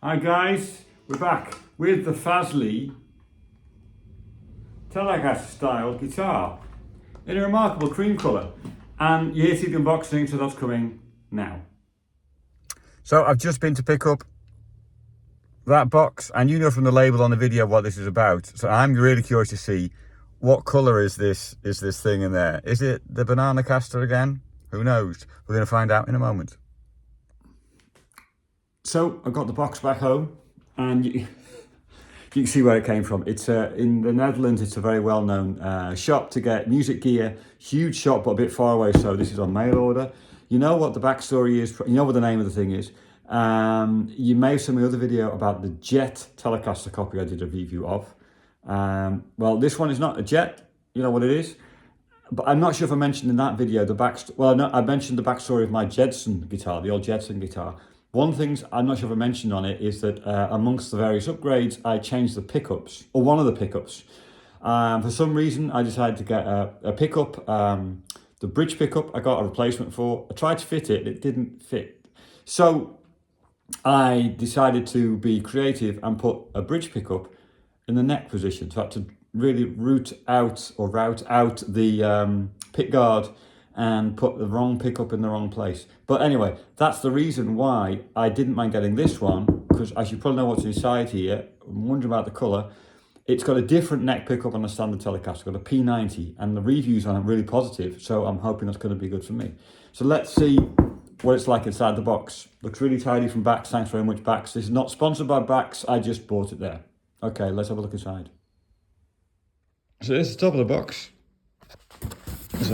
Hi guys, we're back with the Fazley Telecaster style guitar in a remarkable cream colour, and you see the unboxing, so that's coming now. So I've just been to pick up that box, and you know from the label on the video what this is about, so I'm really curious to see what colour is this thing in there. Is it the Bananacaster again? Who knows? We're going to find out in a moment. So I got the box back home, and you can see where it came from. It's in the Netherlands. It's a very well-known shop to get music gear. Huge shop, but a bit far away. So this is on mail order. You know what the backstory is. You know what the name of the thing is. You may have seen my other video about the Jet Telecaster copy I did a review of. Well, this one is not a Jet. You know what it is. But I'm not sure if I mentioned in that video the backstory. Well, no, I mentioned the backstory of my Jedson guitar, the old Jedson guitar. One thing I'm not sure if I mentioned on it is that amongst the various upgrades, I changed the pickups, or one of the pickups. For some reason, I decided to get a pickup, the bridge pickup I got a replacement for. I tried to fit it, it didn't fit. So I decided to be creative and put a bridge pickup in the neck position. So I had to really route out the pick guard and put the wrong pickup in the wrong place. But anyway, that's the reason why I didn't mind getting this one, because as you probably know what's inside here, I'm wondering about the colour. It's got a different neck pickup on the standard Telecaster, it's got a P90, and the reviews on it are really positive, so I'm hoping that's going to be good for me. So let's see what it's like inside the box. Looks really tidy from Bax, thanks very much Bax. This is not sponsored by Bax, I just bought it there. Okay, let's have a look inside. So this is the top of the box. There's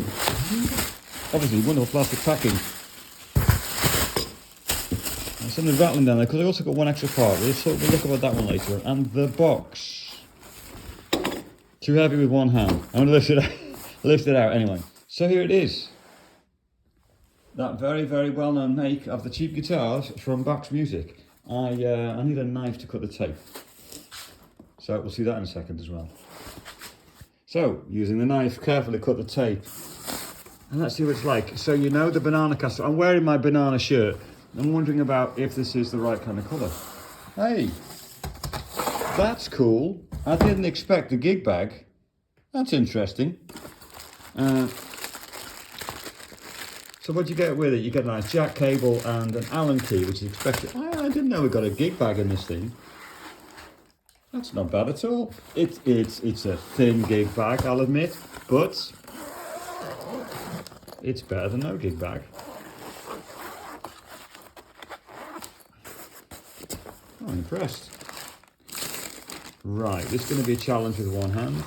obviously wonderful plastic packing. There's something rattling down there because I also got one extra part. We'll look about that one later. And the box. Too heavy with one hand. I'm going to lift it out anyway. So here it is. That very, very well-known make of the cheap guitars from Bax Music. I need a knife to cut the tape. So we'll see that in a second as well. So, using the knife, carefully cut the tape. And let's see what it's like. So you know the Bananacaster. I'm wearing my banana shirt. I'm wondering about if this is the right kind of colour. Hey, that's cool. I didn't expect the gig bag. That's interesting. So what do you get with it? You get a nice jack cable and an Allen key, which is expected. I didn't know we got a gig bag in this thing. That's not bad at all. It's a thin gig bag, I'll admit, but it's better than no gig bag. I'm impressed. Right, this is going to be a challenge with one hand.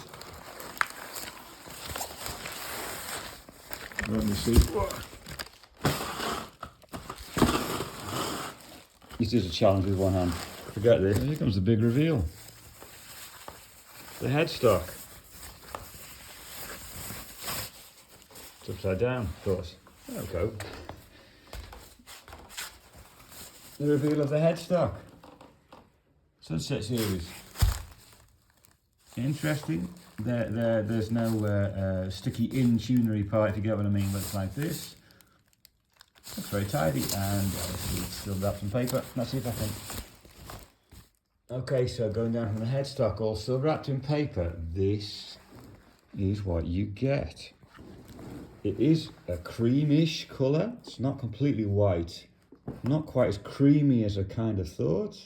Let me see. This is a challenge with one hand. Forget this. Here comes the big reveal. The headstock. It's upside down, of course. There we go. The reveal of the headstock. Sunset Series. Interesting. There's no sticky in tunery part, if you get what I mean, but it's like this. Looks very tidy, and obviously it's still wrapped in paper. Let's see if I can. Okay, so going down from the headstock, all still wrapped in paper. This is what you get. It is a creamish colour. It's not completely white. Not quite as creamy as I kind of thought.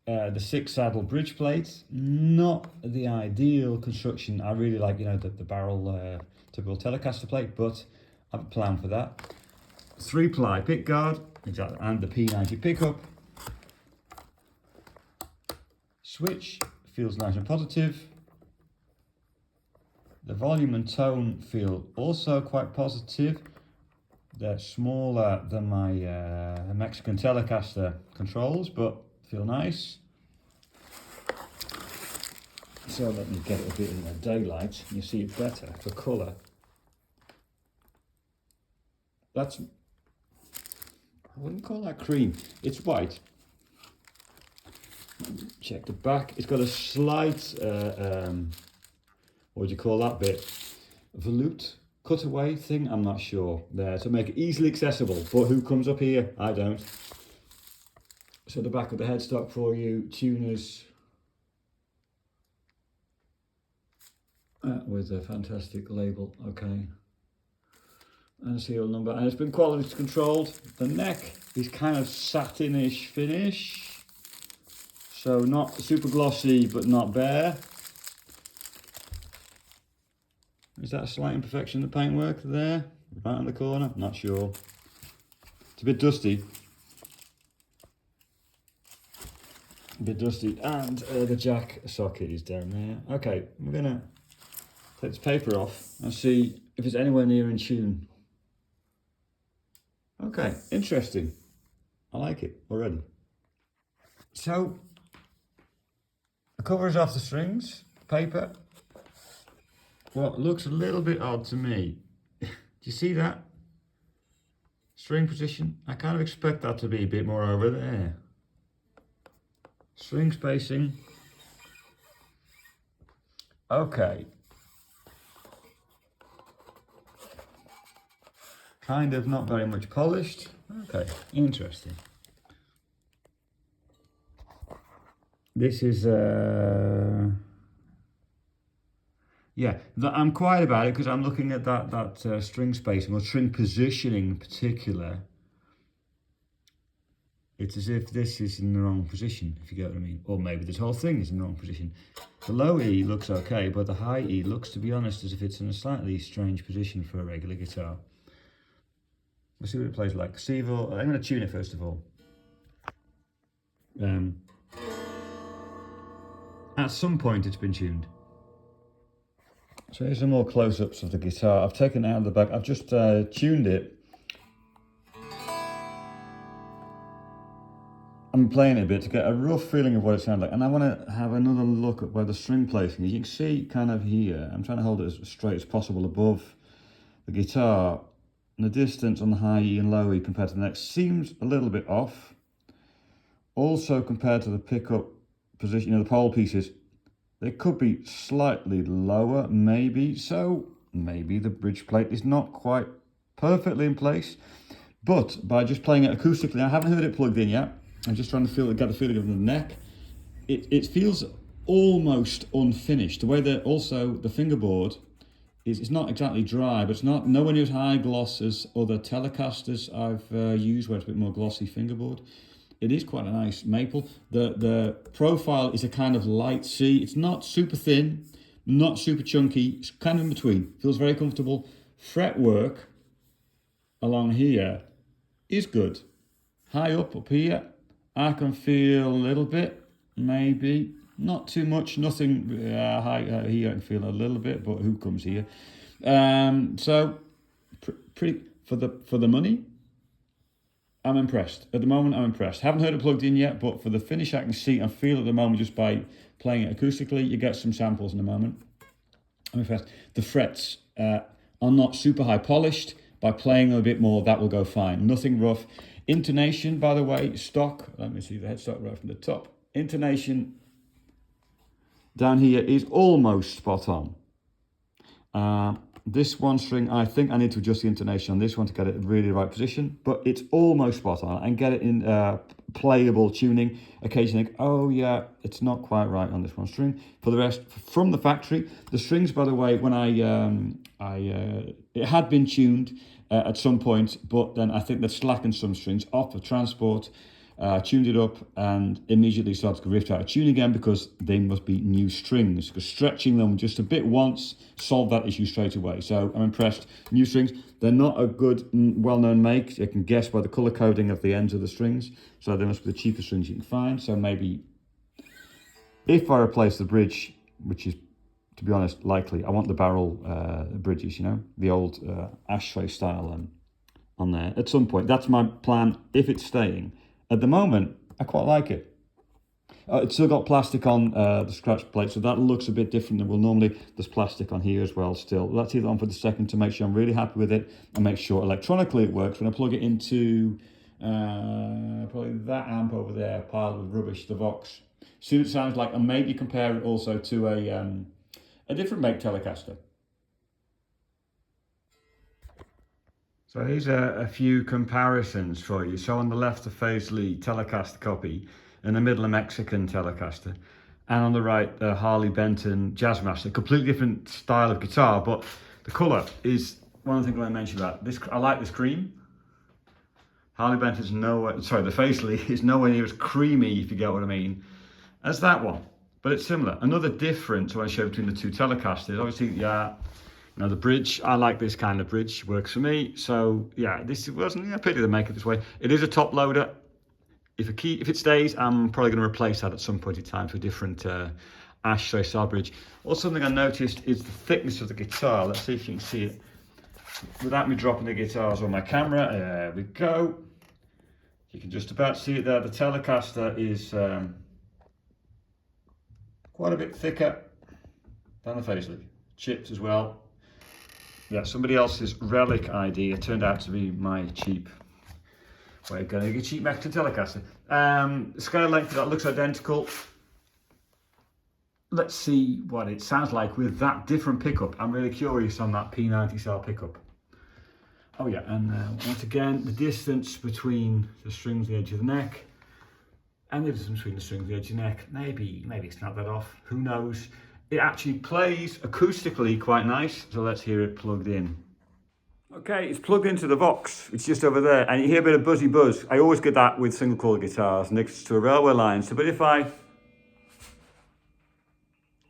The 6 saddle bridge plates, not the ideal construction. I really like, you know, the barrel typical Telecaster plate, but I have a plan for that. 3-ply pick guard, exactly, and the P90 pickup. Switch feels nice and positive. The volume and tone feel also quite positive. They're smaller than my Mexican Telecaster controls, but feel nice. So let me get it a bit in the daylight. You see it better for colour. That's, I wouldn't call that cream. It's white. Check the back. It's got a slight, what do you call that bit? Volute cutaway thing. I'm not sure. There to make it easily accessible. But who comes up here? I don't. So the back of the headstock for you, tuners with a fantastic label, okay. And serial number, and it's been quality controlled. The neck is kind of satinish finish, so not super glossy but not bare. Is that a slight imperfection in the paintwork there? Right on the corner? Not sure. It's a bit dusty. A bit dusty, and the jack socket is down there. Okay, we're gonna take this paper off and see if it's anywhere near in tune. Okay, interesting. I like it already. So, the cover is off the strings, paper. What looks a little bit odd to me. Do you see that? String position. I kind of expect that to be a bit more over there. String spacing. Okay. Kind of not very much polished. Okay, interesting. This is yeah, I'm quiet about it because I'm looking at that string spacing or string positioning in particular. It's as if this is in the wrong position, if you get what I mean. Or maybe this whole thing is in the wrong position. The low E looks okay, but the high E looks, to be honest, as if it's in a slightly strange position for a regular guitar. We'll see what it plays like. I'm going to tune it first of all. At some point it's been tuned. So here's some more close-ups of the guitar. I've taken it out of the back. I've just tuned it. I'm playing it a bit to get a rough feeling of what it sounds like. And I want to have another look at where the string placing is. You can see kind of here, I'm trying to hold it as straight as possible above the guitar. And the distance on the high E and low E compared to the next seems a little bit off. Also compared to the pickup position, the pole pieces, they could be slightly lower, maybe. So maybe the bridge plate is not quite perfectly in place. But by just playing it acoustically, I haven't heard it plugged in yet. I'm just trying to get the feeling of the neck. It feels almost unfinished. The way that also the fingerboard is, it's not exactly dry, but it's not nowhere near as high gloss as other Telecasters I've used, where it's a bit more glossy fingerboard. It is quite a nice maple. The profile is a kind of light C. It's not super thin, not super chunky. It's kind of in between. Feels very comfortable. Fretwork along here is good. High up here, I can feel a little bit, maybe. Not too much, nothing high here. I can feel a little bit, but who comes here? So, pretty for the money. I'm impressed. At the moment, I'm impressed. Haven't heard it plugged in yet, but for the finish I can see and feel at the moment just by playing it acoustically. You get some samples in a moment. I'm impressed. The frets are not super high polished. By playing them a bit more, that will go fine. Nothing rough. Intonation, by the way, stock. Let me see the headstock right from the top. Intonation down here is almost spot on. This one string, I think I need to adjust the intonation on this one to get it really the right position, but it's almost spot on and get it in playable tuning. Occasionally, oh yeah, it's not quite right on this one string. For the rest, from the factory, the strings, by the way, when it had been tuned at some point, but then I think they slackened some strings off of transport, tuned it up, and immediately started to riff out of tune again because they must be new strings. Because stretching them just a bit once solved that issue straight away. So I'm impressed. New strings. They're not a good, well-known make. You can guess by the color coding of the ends of the strings. So they must be the cheapest strings you can find. So maybe if I replace the bridge, which is, to be honest, likely, I want the barrel bridges, the old ashtray style on there at some point. That's my plan if it's staying. At the moment, I quite like it. It's still got plastic on the scratch plate, so that looks a bit different than normally. There's plastic on here as well still. Let's leave it on for the second to make sure I'm really happy with it and make sure electronically it works. When I plug it into probably that amp over there, piled with rubbish, the Vox. See what it sounds like, and maybe compare it also to a different make Telecaster. So here's a few comparisons for you. So on the left, the Fazley Telecaster copy, in the middle, a Mexican Telecaster, and on the right, the Harley Benton Jazzmaster. Completely different style of guitar, but the colour is one of the things I mentioned about this. I like this cream. Harley Benton's nowhere, sorry, the Fazley is nowhere near as creamy, if you get what I mean, as that one, but it's similar. Another difference I show between the two Telecasters, obviously, yeah, you know, the bridge, I like this kind of bridge, works for me. So yeah, this wasn't a pity to make it this way. It is a top loader. If it stays, I'm probably going to replace that at some point in time for a different ash style bridge. Also, something I noticed is the thickness of the guitar. Let's see if you can see it without me dropping the guitars on my camera. There we go. You can just about see it there. The Telecaster is quite a bit thicker than the Fazley. Chipped as well. Yeah, somebody else's relic idea turned out to be my cheap way of getting a cheap Mexican Telecaster. Scale length that looks identical. Let's see what it sounds like with that different pickup. I'm really curious on that P90 style pickup. Oh yeah, and once again, the distance between the strings, the edge of the neck, and the distance between the strings, the edge of the neck, maybe it's not that off, who knows. It actually plays acoustically quite nice, so let's hear it plugged in. Okay, it's plugged into the Vox, it's just over there, and you hear a bit of buzzy buzz. I always get that with single coil guitars next to a railway line, so but if I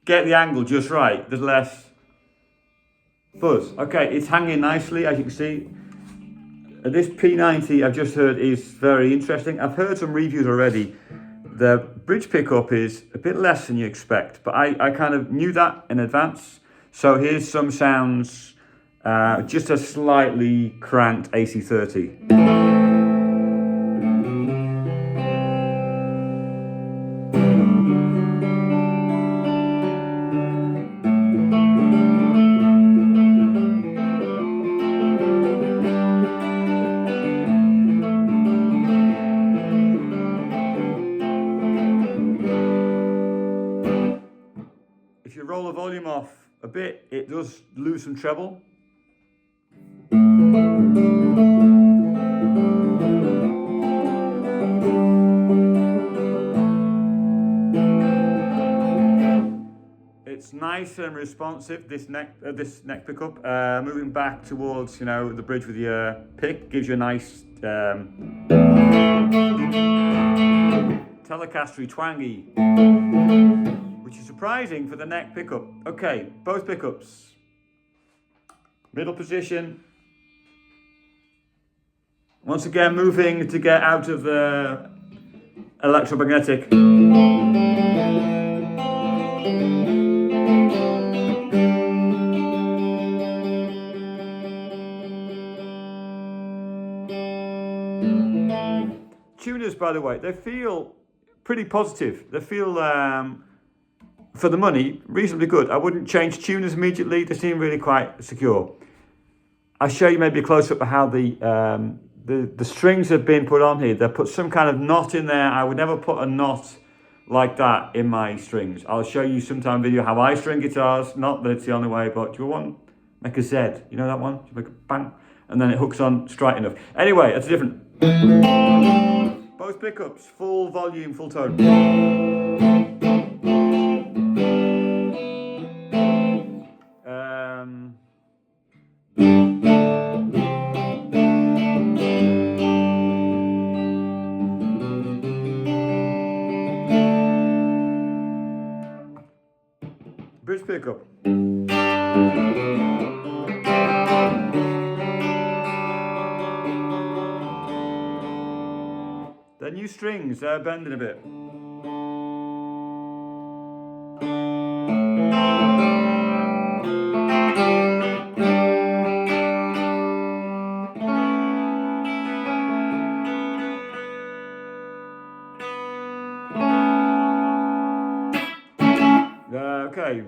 get the angle just right, there's less buzz. Okay, it's hanging nicely, as you can see. This P90 I've just heard is very interesting. I've heard some reviews already. The bridge pickup is a bit less than you expect, but I kind of knew that in advance. So here's some sounds, just a slightly cranked AC30. If you roll the volume off a bit, it does lose some treble. It's nice and responsive, this neck pickup. Moving back towards, you know, the bridge with your pick gives you a nice Telecaster twangy, which is surprising for the neck pickup. Okay, both pickups. Middle position. Once again, moving to get out of the electromagnetic. Tuners, by the way, they feel pretty positive. They feel, for the money, reasonably good. I wouldn't change tuners immediately. They seem really quite secure. I'll show you maybe a close-up of how the strings have been put on here. They've put some kind of knot in there. I would never put a knot like that in my strings. I'll show you sometime video how I string guitars. Not that it's the only way, but do you want make a Z? You know that one? You make a bang, and then it hooks on straight enough. Anyway, it's different. Both pickups, full volume, full tone. Bridge pickup. The new strings, they're bending a bit. Okay.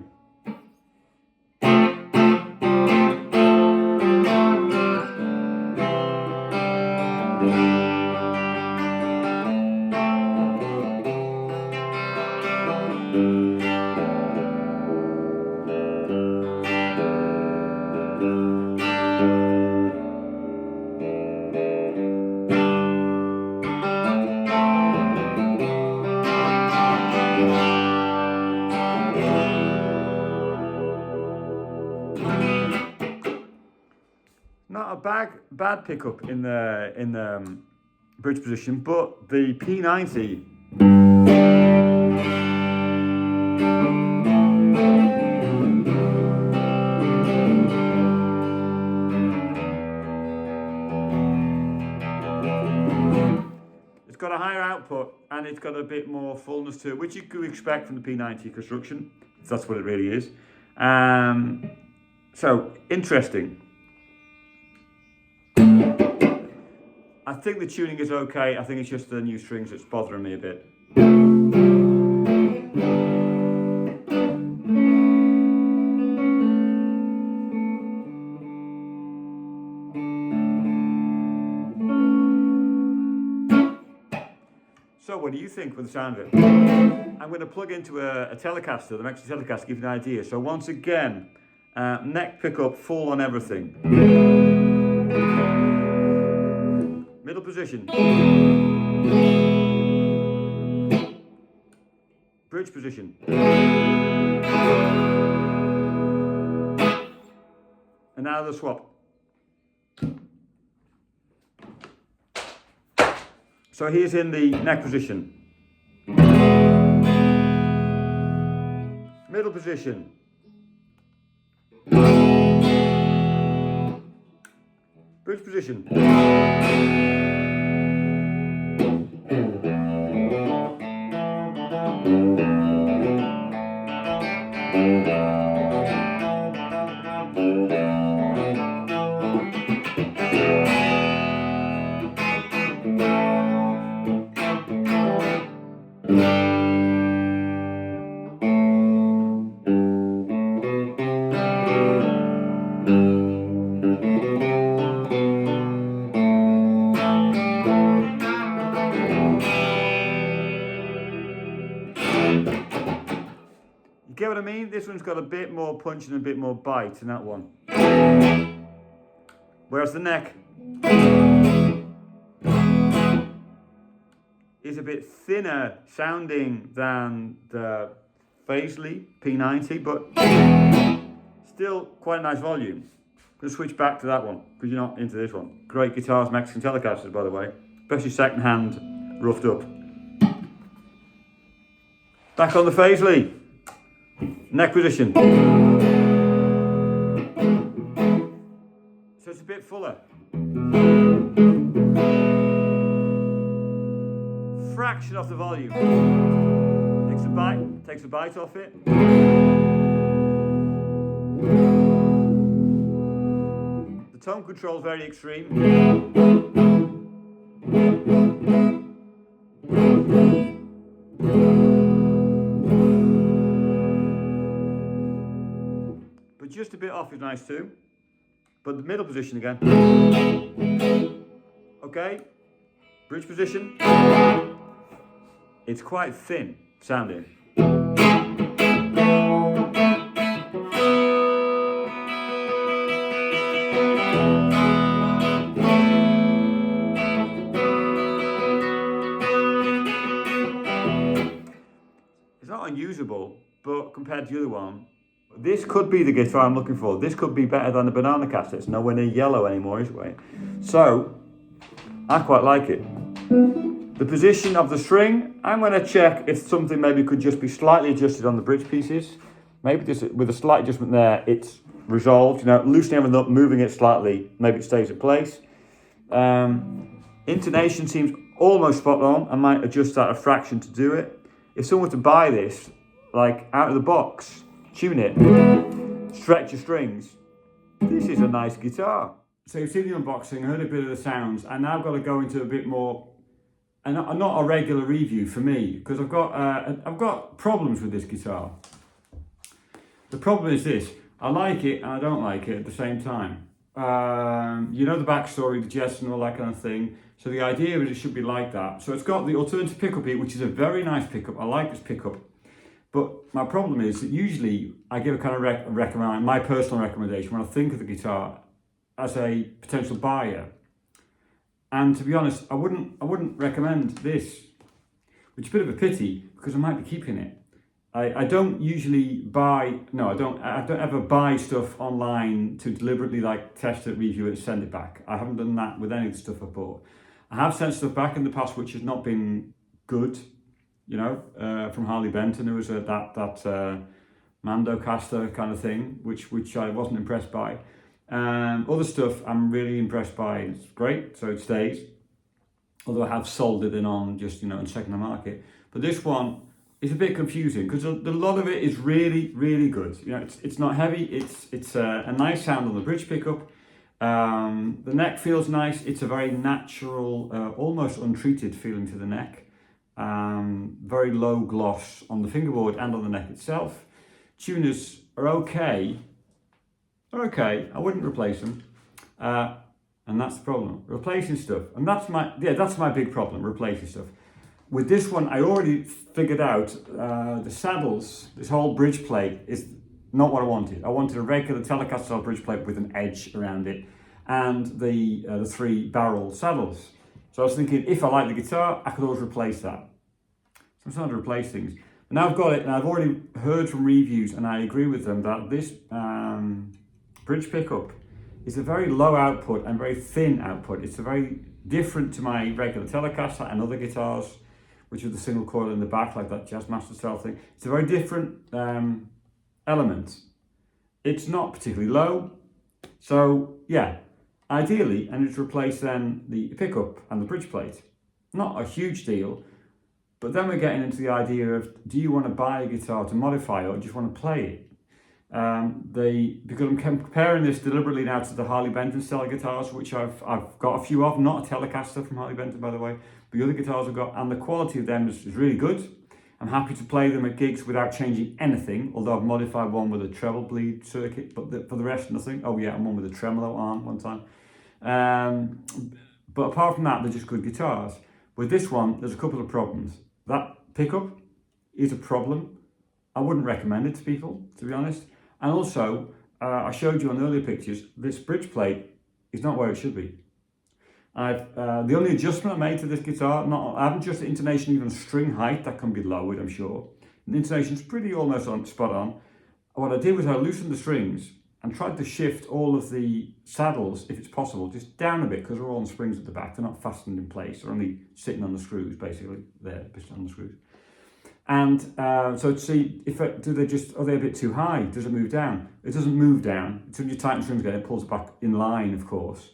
bad pickup in the bridge position, but the P90. It's got a higher output and it's got a bit more fullness to it, which you could expect from the P90 construction, if that's what it really is. So, interesting. I think the tuning is okay. I think it's just the new strings that's bothering me a bit. So what do you think with the sound of it? I'm going to plug into a Telecaster, the Maxi Telecaster, to give you an idea. So once again, neck pickup full on everything. Middle position. Bridge position. And now the swap. So here's in the neck position. Middle position. Bridge position. You get what I mean? This one's got a bit more punch and a bit more bite than that one. Whereas the neck is a bit thinner sounding than the Fazley P90, but still quite a nice volume. I'm going to switch back to that one because you're not into this one. Great guitars, Mexican Telecasters, by the way, especially second hand, roughed up. Back on the Fazley. Neck position. So it's a bit fuller. Fraction off the volume. Takes a bite off it. The tone control is very extreme. But just a bit off is nice too. But the middle position again. Okay. Bridge position. It's quite thin sounding. It's not unusable, but compared to the other one, this could be the guitar I'm looking for. This could be better than the Bananacaster. It's nowhere near yellow anymore, is it? So, I quite like it. The position of the string, I'm going to check if something maybe could just be slightly adjusted on the bridge pieces. Maybe just with a slight adjustment there, it's resolved. You know, loosening everything up, moving it slightly, maybe it stays in place. Intonation seems almost spot on. I might adjust that a fraction to do it. If someone were to buy this, like out of the box, tune it, stretch your strings, this is a nice guitar. So you've seen the unboxing, heard a bit of the sounds, and now I've got to go into a bit more, and not a regular review for me, because I've got problems with this guitar. The problem is this: I like it and I don't like it at the same time. You know the backstory, the Jets and all that kind of thing. So the idea is it should be like that. So it's got the alternative pickup here, which is a very nice pickup. I like this pickup. But my problem is that usually I give a kind of recommend, my personal recommendation when I think of the guitar as a potential buyer. And to be honest, I wouldn't recommend this, which is a bit of a pity because I might be keeping it. I don't usually buy, no, I don't ever buy stuff online to deliberately like test it, review it, send it back. I haven't done that with any of the stuff I bought. I have sent stuff back in the past which has not been good, you know, from Harley Benton. There was that Bananacaster kind of thing, which I wasn't impressed by. Other stuff I'm really impressed by. It's great, so it stays. Although I have sold it in on just, you know, in second-hand market. But this one is a bit confusing because a lot of it is really, really good. You know, it's not heavy. It's a nice sound on the bridge pickup. The neck feels nice. It's a very natural, almost untreated feeling to the neck. Very low gloss on the fingerboard and on the neck itself. Tuners are okay. They're okay. I wouldn't replace them. And that's the problem. Replacing stuff. And that's my big problem, replacing stuff. With this one, I already figured out the saddles, this whole bridge plate is not what I wanted. I wanted a regular Telecaster style bridge plate with an edge around it and the 3 barrel saddles. So I was thinking, if I like the guitar, I could always replace that. So I'm starting to replace things. But now I've got it, and I've already heard from reviews, and I agree with them, that this bridge pickup is a very low output and very thin output. It's a very different to my regular Telecaster and other guitars, which are the single coil in the back, like that Jazzmaster style thing. It's a very different element. It's not particularly low. So yeah, ideally, I need to replace then the pickup and the bridge plate. Not a huge deal, but then we're getting into the idea of, do you want to buy a guitar to modify or just want to play it? Because I'm comparing this deliberately now to the Harley Benton style guitars, which I've got a few of, not a Telecaster from Harley Benton, by the way, but the other guitars I've got, and the quality of them is really good. I'm happy to play them at gigs without changing anything, although I've modified one with a treble bleed circuit, but for the rest, nothing. Oh yeah, and one with a tremolo arm one time. But apart from that, they're just good guitars. With this one, there's a couple of problems. That pickup is a problem. I wouldn't recommend it to people, to be honest. And also, I showed you on earlier pictures, this bridge plate is not where it should be. The only adjustment I made to this guitar, I haven't adjusted intonation, even string height, that can be lowered, I'm sure. The intonation's pretty almost spot on. What I did was I loosened the strings and tried to shift all of the saddles, if it's possible, just down a bit, because they're all on springs at the back. They're not fastened in place. They're only sitting on the screws, basically. There, piston on the screws. And so to see, are they a bit too high? Does it move down? It doesn't move down. As soon as you tighten the strings again, it pulls it back in line, of course.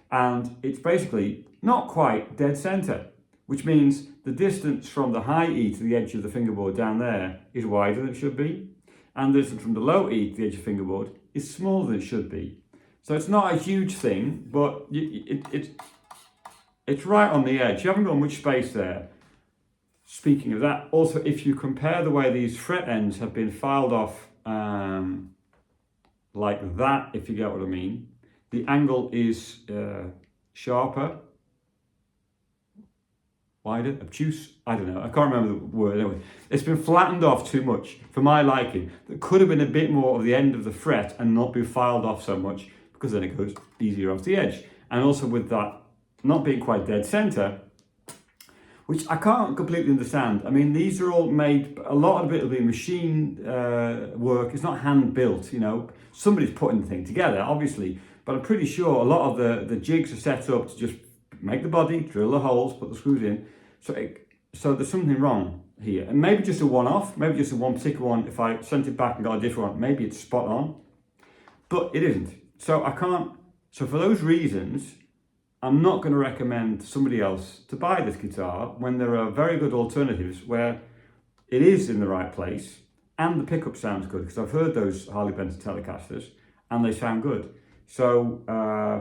And it's basically not quite dead center, which means the distance from the high E to the edge of the fingerboard down there is wider than it should be. And the distance from the low E to the edge of the fingerboard is smaller than it should be. So it's not a huge thing, but it's right on the edge. You haven't got much space there. Speaking of that, also if you compare the way these fret ends have been filed off like that, if you get what I mean, the angle is sharper, wider, obtuse, I don't know, I can't remember the word anyway. It's been flattened off too much for my liking. There could have been a bit more of the end of the fret and not be filed off so much, because then it goes easier off the edge. And also with that not being quite dead center, which I can't completely understand. I mean, these are all made, a lot of it will be machine work. It's not hand built, you know. Somebody's putting the thing together, obviously, but I'm pretty sure a lot of the jigs are set up to just make the body, drill the holes, put the screws in. So there's something wrong here. And maybe just a one-off, maybe just a one particular one. If I sent it back and got a different one, maybe it's spot on, but it isn't. So so for those reasons, I'm not going to recommend somebody else to buy this guitar when there are very good alternatives where it is in the right place and the pickup sounds good, because I've heard those Harley Benton Telecasters and they sound good. So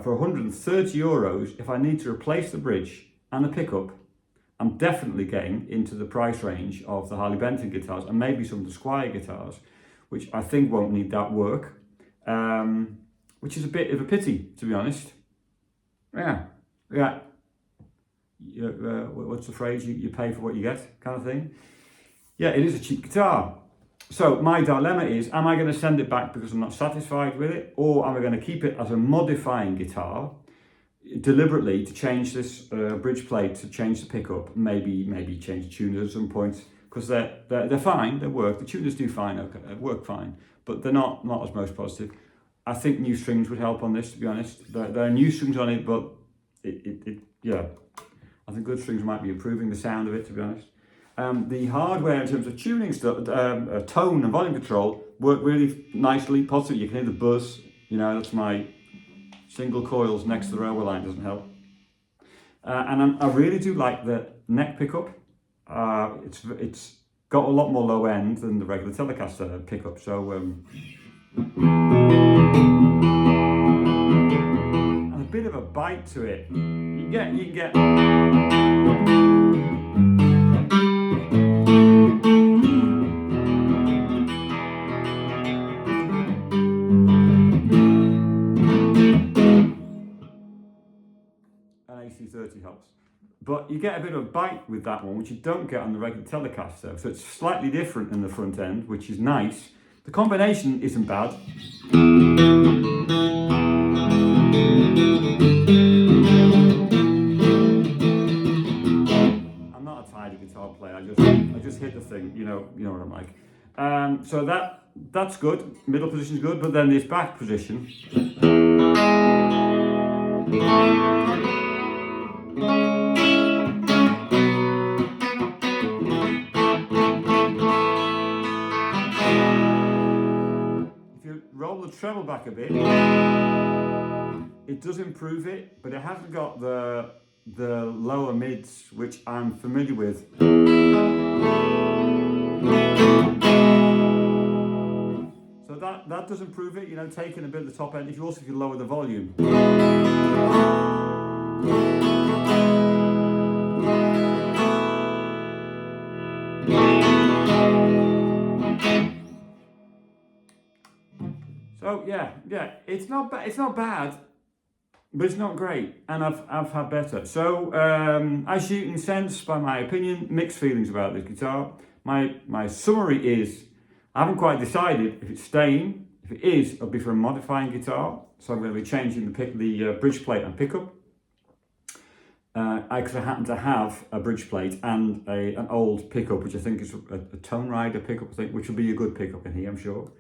for 130 euros, if I need to replace the bridge and the pickup, I'm definitely getting into the price range of the Harley Benton guitars and maybe some of the Squier guitars, which I think won't need that work, which is a bit of a pity, to be honest. Yeah. What's the phrase? You pay for what you get, kind of thing. Yeah, it is a cheap guitar. So my dilemma is, am I going to send it back because I'm not satisfied with it, or am I going to keep it as a modifying guitar, deliberately to change this bridge plate, to change the pickup, maybe change the tuners at some point, because they're fine, they work. The tuners do fine, okay, work fine, but they're not as most positive. I think new strings would help on this, to be honest. There are new strings on it, but yeah, I think good strings might be improving the sound of it, to be honest. The hardware in terms of tuning stuff, tone and volume control work really nicely, positive. You can hear the buzz, you know, that's my single coils next to the railway line, doesn't help. And I really do like the neck pickup. It's got a lot more low end than the regular Telecaster pickup, so and a bit of a bite to it. You can get an AC30 helps. But you get a bit of a bite with that one, which you don't get on the regular Telecaster. So it's slightly different in the front end, which is nice. The combination isn't bad. I'm not a tidy guitar player. I just hit the thing. You know what I'm like. So that's good. Middle position's good, but then this back position. Roll the treble back a bit, it does improve it, but it hasn't got the lower mids, which I'm familiar with. So that does improve it, you know, taking a bit of the top end. If you lower the volume. So yeah, it's not bad, but it's not great, and I've had better. So as you can sense by my opinion, mixed feelings about this guitar. My summary is, I haven't quite decided if it's staying. If it is, it'll be for a modifying guitar. So I'm going to be changing the bridge plate and pickup. I happen to have a bridge plate and an old pickup, which I think is a Tone Rider pickup, I think, which will be a good pickup in here, I'm sure.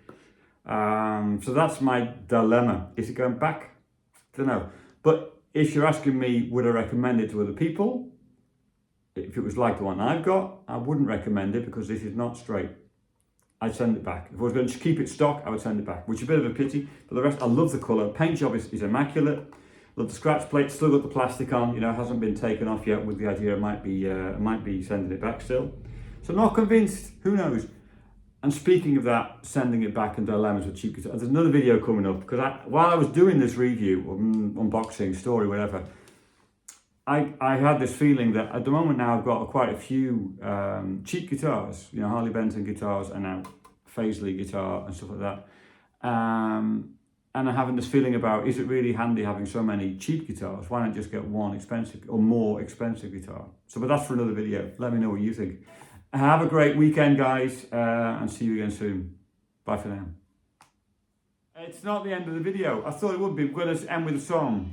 So that's my dilemma. Is it going back? I don't know. But if you're asking me, would I recommend it to other people? If it was like the one I've got, I wouldn't recommend it because this is not straight. I'd send it back. If I was going to keep it stock, I would send it back, which is a bit of a pity. But the rest, I love the colour. Paint job is immaculate. Love the scratch plate. Still got the plastic on. You know, hasn't been taken off yet. With the idea I might be sending it back still. So I'm not convinced. Who knows? And speaking of that, sending it back and dilemmas with cheap guitars, there's another video coming up because while I was doing this review, or unboxing, story, whatever, I had this feeling that at the moment now I've got quite a few cheap guitars, you know, Harley Benton guitars and now Fazley guitar and stuff like that. And I'm having this feeling about, is it really handy having so many cheap guitars? Why not just get one expensive or more expensive guitar? So, but that's for another video. Let me know what you think. Have a great weekend, guys, and see you again soon. Bye for now. It's not the end of the video. I thought it would be. We're going to end with a song.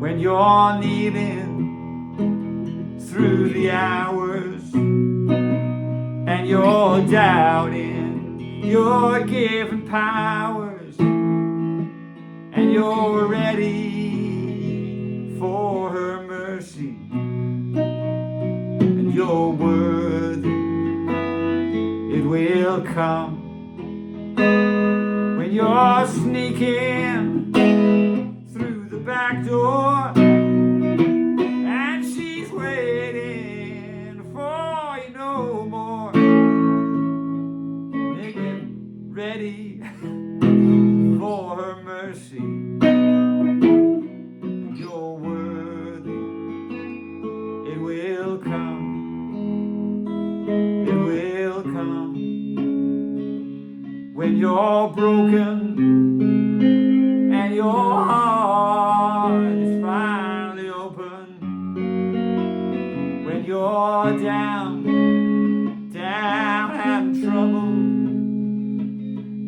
When you're kneeling through the hours and you're doubting your given powers and you're ready for her mercy, you're worthy, it will come. When you're sneaking through the back door and she's waiting for you no more, they get ready for her mercy. You're worthy, it will come. It will come. When you're broken and your heart is finally open, when you're down and troubled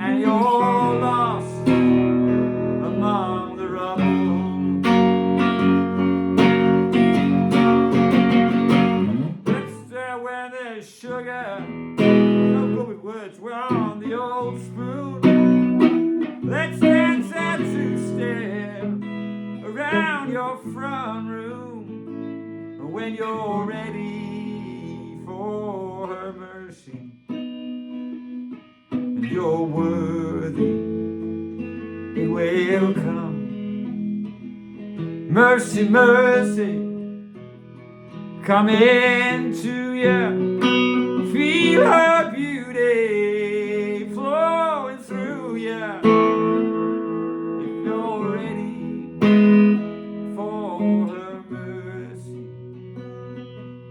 and you're lost among the rubble, that's where as sugar. No good with words, we're on the old spoon. Let's dance at two-step around your front room. And when you're ready for her mercy, and you're worthy, it will come. Mercy, mercy, come into you. Feel her beauty flowing through you. If you're ready for her mercy,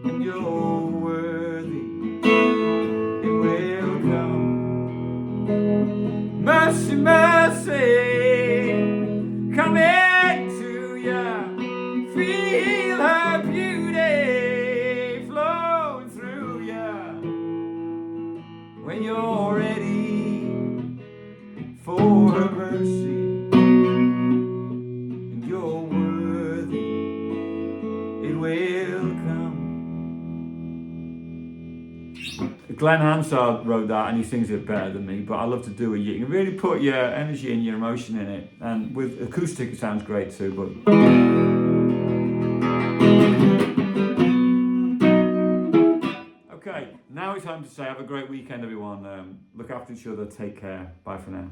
and you're worthy, it will come. Mercy, mercy, come into you. Feel her beauty flowing through you. When you're ready for her mercy, and you're worthy, it will come. Glen Hansard wrote that, and he sings it better than me, but I love to do it. You can really put your energy and your emotion in it, and with acoustic it sounds great too, but okay, now it's time to say have a great weekend, everyone. Look after each other, take care, bye for now.